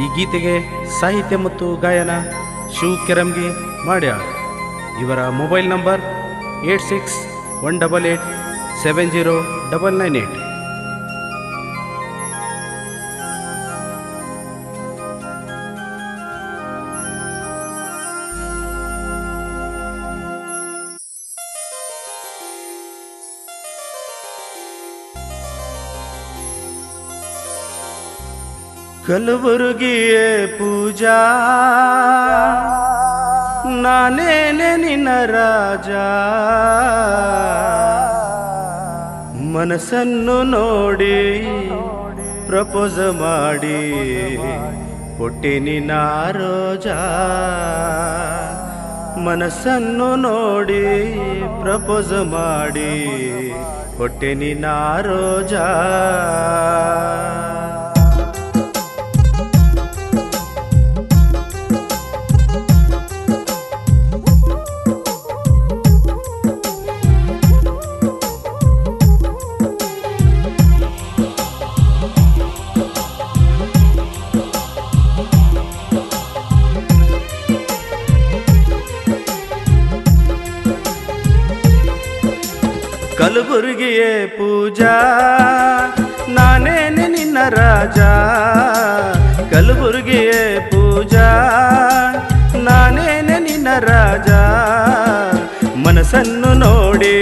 ಈ ಗೀತೆಗೆ ಸಾಹಿತ್ಯ ಮತ್ತು ಗಾಯನ ಶಿವ್ ಕೆರಮ್ಗಿ ಮಾಡ್ಯಾಳ್. ಇವರ ಮೊಬೈಲ್ ನಂಬರ್ 8618870998. ಕಲಬುರಗಿಯೇ ಪೂಜಾ ನಾನೇನೆ ನಿನ್ನ ರಾಜ, ಮನಸ್ಸನ್ನು ನೋಡಿ ಪ್ರಪೋಸ್ ಮಾಡಿ ಕೊಟ್ಟೆ ನಿನ್ನ ರೋಜಾ, ಮನಸ್ಸನ್ನು ನೋಡಿ ಪ್ರಪೋಸ್ ಮಾಡಿ ಕೊಟ್ಟೆ ನಿನ್ನ ರೋಜಾ. ಕಲಬುರಗಿಯೇ ಪೂಜಾ ನಾನೇನೆ ನಿನ್ನ ರಾಜ, ಕಲಬುರಗಿಯೇ ಪೂಜಾ ನಾನೇನೆ ನಿನ್ನ ರಾಜ, ಮನಸ್ಸನ್ನು ನೋಡಿ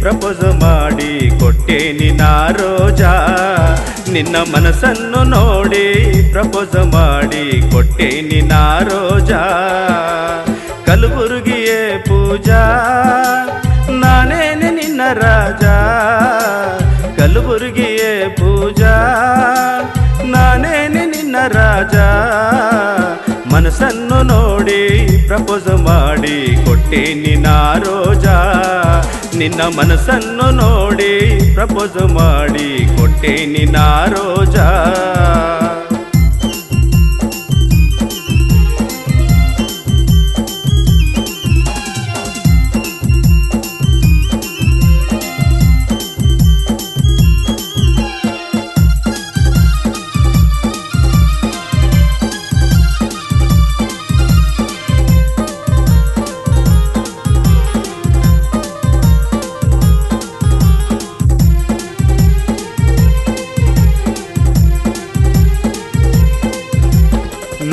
ಪ್ರಪೋಸ್ ಮಾಡಿ ಕೊಟ್ಟೆ ನಿನ್ನ ರೋಜಾ, ನಿನ್ನ ಮನಸ್ಸನ್ನು ನೋಡಿ ಪ್ರಪೋಸ್ ಮಾಡಿ ಕೊಟ್ಟೆ ನಿನ್ನ ರೋಜಾ. ಕಲಬುರಗಿಯೇ ಪೂಜಾ ನಾನೇನೆ ನಿನ್ನ ರಾಜ, ಕಲಬುರಗಿಯೇ ಪೂಜಾ ನಾನೇನೆ ನಿನ್ನ ರಾಜ, ಮನಸ್ಸನ್ನು ನೋಡಿ ಪ್ರಪೋಸ್ ಮಾಡಿ ಕೊಟ್ಟೆ ನಿನ್ನ ರೋಜಾ, ನಿನ್ನ ಮನಸ್ಸನ್ನು ನೋಡಿ ಪ್ರಪೋಸ್ ಮಾಡಿ ಕೊಟ್ಟೆ ನಿನ್ನ ರೋಜಾ.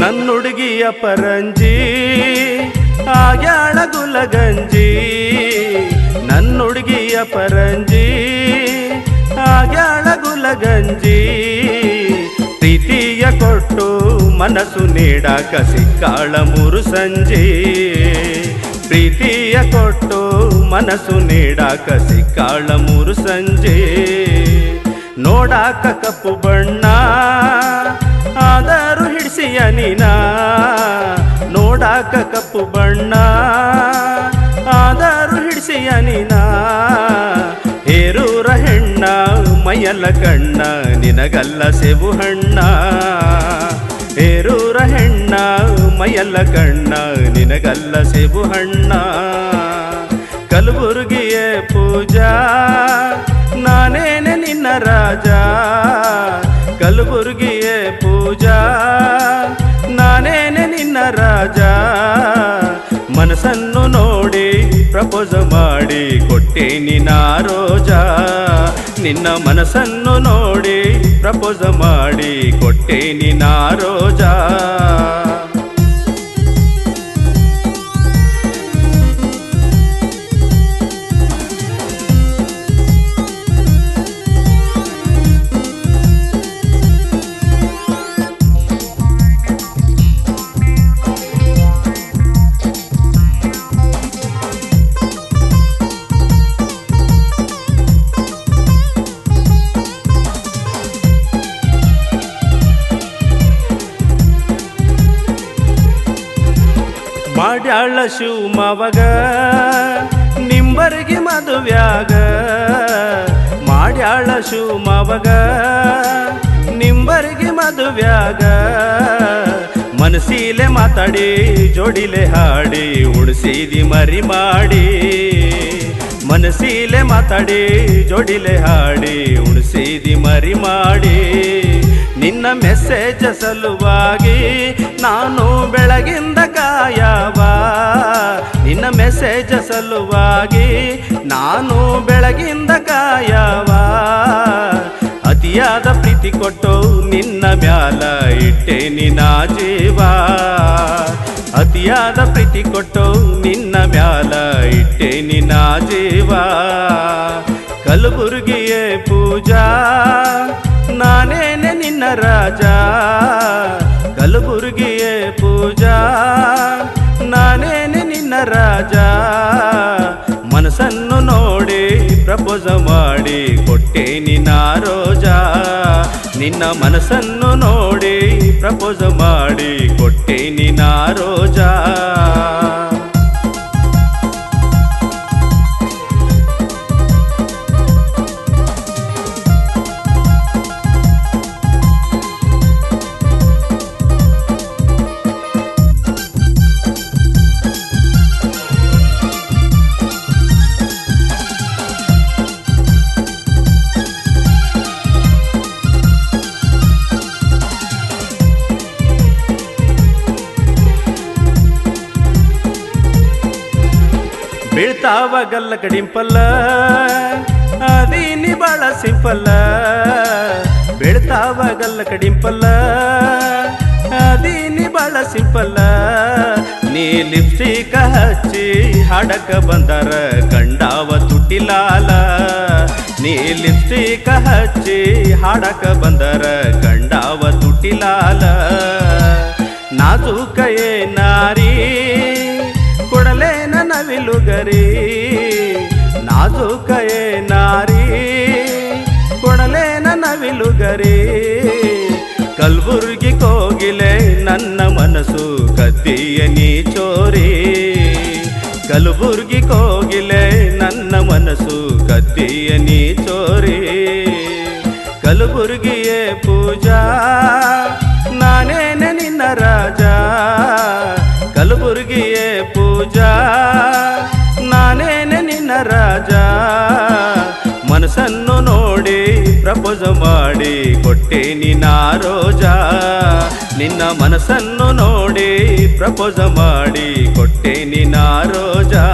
ನನ್ನುಡುಗಿಯ ಪರಂಜಿ ಆಗ್ಯಾಳ ಗುಲಗಂಜಿ, ನನ್ನುಡುಗಿಯ ಪರಂಜಿ ಆಗ್ಯಾಳ ಗುಲಗಂಜಿ, ಪ್ರೀತಿಯ ಕೊಟ್ಟು ಮನಸ್ಸು ನೀಡಾಕ ಸಿಕ್ಕಾಳ ಮೂರು ಸಂಜೆ, ಪ್ರೀತಿಯ ಕೊಟ್ಟು ಮನಸ್ಸು ನೀಡಾಕ ಸಿಕ್ಕಾಳ ಮೂರು ಸಂಜೆ, ನೋಡಾಕ ಕಪ್ಪು ಬಣ್ಣ ಆದರೂ ಹಿಡಿಸಿಯ ನೀನ, ನೋಡಾಕ ಕಪ್ಪು ಬಣ್ಣ ಆದರೂ ಹಿಡಿಸಿಯ ನೀನ, ಹೇರೂರ ಹೆಣ್ಣ ಮೈಯಲ್ಲ ಕಣ್ಣ ನಿನಗಲ್ಲ ಸೇಬು ಹಣ್ಣ, ಹೇರೂರ ಹೆಣ್ಣ ಮೈಯಲ್ಲ ಕಣ್ಣ ನಿನಗಲ್ಲ ಸೇಬು ಹಣ್ಣ. ಕಲಬುರಗಿಯೇ ಪೂಜಾ ನಾನೇನೆ ನಿನ್ನ ರಾಜ, ಕಲಬುರಗಿಯೇ ಪೂಜಾ ನಾನೇನೆ ನಿನ್ನ ರಾಜ, ಮನಸ್ಸನ್ನು ನೋಡಿ ಪ್ರಪೋಸ್ ಮಾಡಿ ಕೊಟ್ಟೆ ನಿನ್ನ ರೋಜಾ, ನಿನ್ನ ಮನಸ್ಸನ್ನು ನೋಡಿ ಪ್ರಪೋಸ್ ಮಾಡಿ ಕೊಟ್ಟೆ ನಿನ್ನ ರೋಜಾ. ಮಾಡ್ಯಾಳ ಶಿವಮವಗ ನಿಂಬರಿಗೆ ಮದುವ್ಯಾಗ, ಮಾಡ್ಯಾಳ ಶಿವಮವಗ ನಿಂಬರಿಗೆ ಮದುವ್ಯಾಗ, ಮನಸ್ಸಿಲೆ ಮಾತಾಡಿ ಜೋಡಿಲೆ ಹಾಡಿ ಉಣಿಸಿದಿ ಮರಿ ಮಾಡಿ, ಮನಸ್ಸಿಲೆ ಮಾತಾಡಿ ಜೋಡಿಲೆ ಹಾಡಿ ಉಣಿಸಿದಿ ಮರಿ ಮಾಡಿ, ನಿನ್ನ ಮೆಸೇಜ್ ಸಲುವಾಗಿ ನಾನು ಬೆಳಗಿಂದ ಕಾಯವ, ನಿನ್ನ ಮೆಸೇಜ್ ಸಲುವಾಗಿ ನಾನು ಬೆಳಗಿಂದ ಕಾಯವ. ಅತಿಯಾದ ಪ್ರೀತಿ ಕೊಟ್ಟು ನಿನ್ನ ಮ್ಯಾಲ ಇಟ್ಟೆ ನಿನ್ನ ಜೀವ, ಅತಿಯಾದ ಪ್ರೀತಿ ಕೊಟ್ಟು ನಿನ್ನ ಮ್ಯಾಲ ಇಟ್ಟೆ ನಿನ್ನ ಜೀವ. ಕಲಬುರ್ಗಿಯೇ ಪೂಜಾ ನಾನೇನೆ ನಿನ್ನ ರಾಜ, ಕಲಬುರ್ಗಿಯೇ ಪೂಜಾ ನಾನೇನೆ ನಿನ್ನ ರಾಜ. ಮನಸ್ಸನ್ನು ನೋಡಿ ಪ್ರಪೋಸ ಮಾಡಿ ಕೊಟ್ಟೆ ನಿನ್ನ ರೋಜಾ, ನಿನ್ನ ಮನಸ್ಸನ್ನು ನೋಡಿ ಪ್ರಪೋಸ ಮಾಡಿ ಕೊಟ್ಟೆ ನಿನ್ನ ರೋಜಾ. ಬೀಳ್ತಾವ ಗಲ್ಲ ಕಡಿಂಪಲ್ಲ ಅದೀನಿ ಬಾಳ ಸಿಂಪಲ್ಲ, ಬೀಳ್ತಾವ ಗಲ್ಲ ಕಡಿಂಪಲ್ಲ ಅದೀನಿ ಬಾಳ ಸಿಂಪಲ್ಲ. ನೀ ಲಿಪ್ಸ್ಟಿಕ್ ಹಚ್ಚಿ ಹಾಡಕ ಬಂದರ ಕಂಡಾವ ತುಟಿಲಾಲ, ನೀ ಲಿಪ್ಸ್ಟಿಕ್ ಹಚ್ಚಿ ಹಾಡಕ ಬಂದರ ಕಂಡಾವ ತುಟಿಲಾಲ. ನಾಜೂಕಯೇ ನಾರಿ ಕೊಡಲೇ ನವಿಲುಗರಿ, ನಾಜೂಕಯೇ ನಾರಿ ಕೊಡಲೇ ನವಿಲುಗರಿ. ಕಲಬುರ್ಗಿ ಕೋಗಿಲೆ ನನ್ನ ಮನಸ್ಸು ಕದ್ದಿಯ ನೀ ಚೋರಿ, ಕಲಬುರ್ಗಿ ಕೋಗಿಲೆ ನನ್ನ ಮನಸ್ಸು ಕದ್ದಿಯ ನೀ ಚೋರಿ. ಕಲಬುರ್ಗಿಯೇ ಪೂಜಾ ನಾನೇನೆ ನಿನ್ನ ರಾಜ, ಕಲಬುರ್ಗಿಯೇ ಪೂಜಾ ನಾನೇನೆ ನಿನ್ನ ರಾಜ. ಮನಸ್ಸನ್ನು ನೋಡಿ ಪ್ರಪೋಸ ಮಾಡಿ ಕೊಟ್ಟೆ ನಿನ್ನ ರೋಜಾ, ನಿನ್ನ ಮನಸ್ಸನ್ನು ನೋಡಿ ಪ್ರಪೋಸ ಮಾಡಿ ಕೊಟ್ಟೆ ನಿನ್ನ ರೋಜಾ.